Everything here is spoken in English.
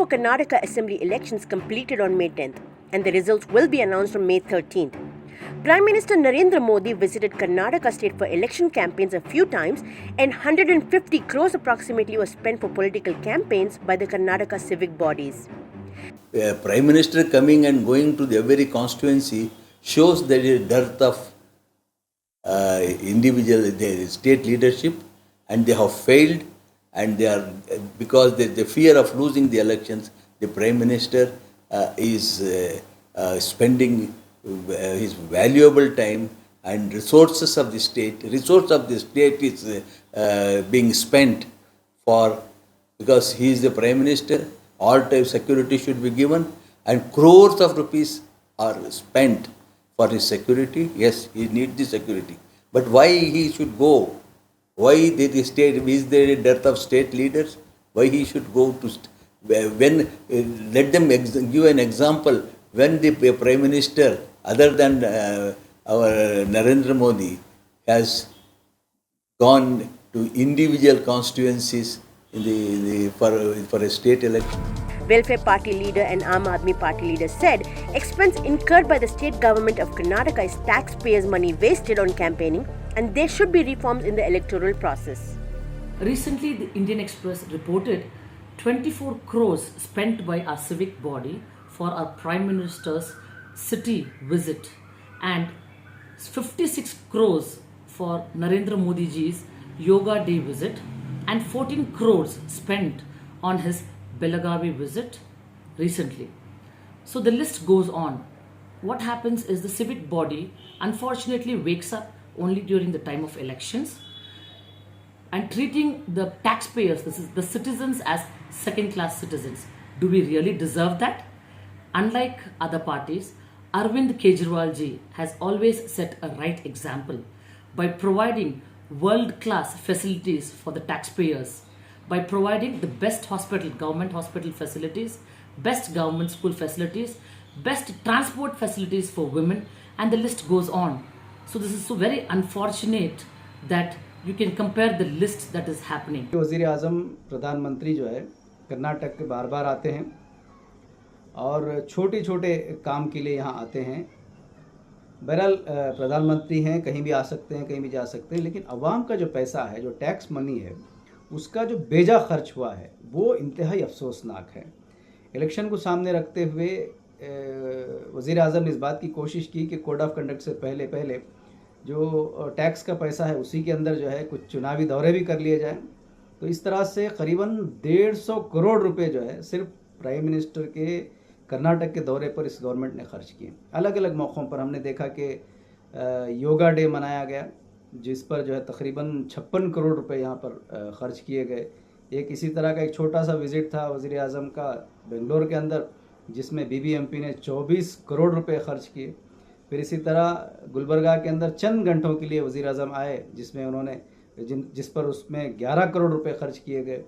for Karnataka Assembly elections completed on May 10th, and the results will be announced on May 13th. Prime Minister Narendra Modi visited Karnataka state for election campaigns a few times, and 150 crores approximately was spent for political campaigns by the Karnataka civic bodies. Prime Minister coming and going to every constituency shows there is a dearth of individual state leadership, and they have failed, and they are because the fear of losing the elections. The Prime Minister is spending his valuable time and resources of the state. Resource of the state is being spent for, because he is the Prime Minister. All type security should be given, and crores of rupees are spent for his security. Yes, he needs the security, but why he should go? Why the state, is there a dearth of state leaders? Why he should go to when let them give an example. When the Prime Minister, other than our Narendra Modi, has gone to individual constituencies for a state election. Welfare Party leader and Aam Aadmi Party leader said expense incurred by the state government of Karnataka is taxpayers' money wasted on campaigning, and there should be reforms in the electoral process. Recently, the Indian Express reported 24 crores spent by our civic body for our Prime Minister's city visit, and 56 crores for Narendra Modi ji's Yoga Day visit, and 14 crores spent on his Belagavi visit recently. So the list goes on. What happens is the civic body unfortunately wakes up only during the time of elections and treating the taxpayers, this is the citizens, as second-class citizens. Do we really deserve that? Unlike other parties, Arvind Kejriwal ji has always set a right example by providing world-class facilities for the taxpayers, by providing the best hospital, government hospital facilities, best government school facilities, best transport facilities for women, and the list goes on. So this is so very unfortunate that you can compare the list that is happening. वज़ीर आज़म प्रधानमंत्री जो है कर्नाटक के बार बार आते हैं और छोटे छोटे काम के लिए यहाँ आते हैं। बहरहाल प्रधानमंत्री हैं, कहीं भी आ सकते हैं, कहीं भी जा सकते हैं, लेकिन अवाम का जो पैसा है, जो टैक्स मनी है, उसका जो बेजा खर्च हुआ है वो इंतहाई अफसोसनाक है। इलेक्शन को सामने रखते हुए वज़ीर आज़म ने इस बात की कोशिश की कि कोड ऑफ कंडक्ट से पहले जो टैक्स का पैसा है उसी के अंदर जो है कुछ चुनावी दौरे भी कर लिए जाएं। तो इस तरह से करीबन 150 करोड़ रुपए जो है सिर्फ प्राइम मिनिस्टर के कर्नाटक के दौरे पर इस गवर्नमेंट ने खर्च किए। अलग अलग मौक़ों पर हमने देखा कि योगा डे मनाया गया, जिस पर जो है तकरीबन 56 करोड़ रुपए यहाँ पर ख़र्च किए गए। एक इसी तरह का एक छोटा सा विज़िट था वज़ीर आज़म का बेंगलोर के अंदर, जिसमें बीबीएमपी ने 24 करोड़ रुपए ख़र्च किए। फिर इसी तरह गुलबर्गा के अंदर चंद घंटों के लिए वज़ीर आज़म आए, जिस पर उसमें 11 करोड़ रुपए ख़र्च किए गए।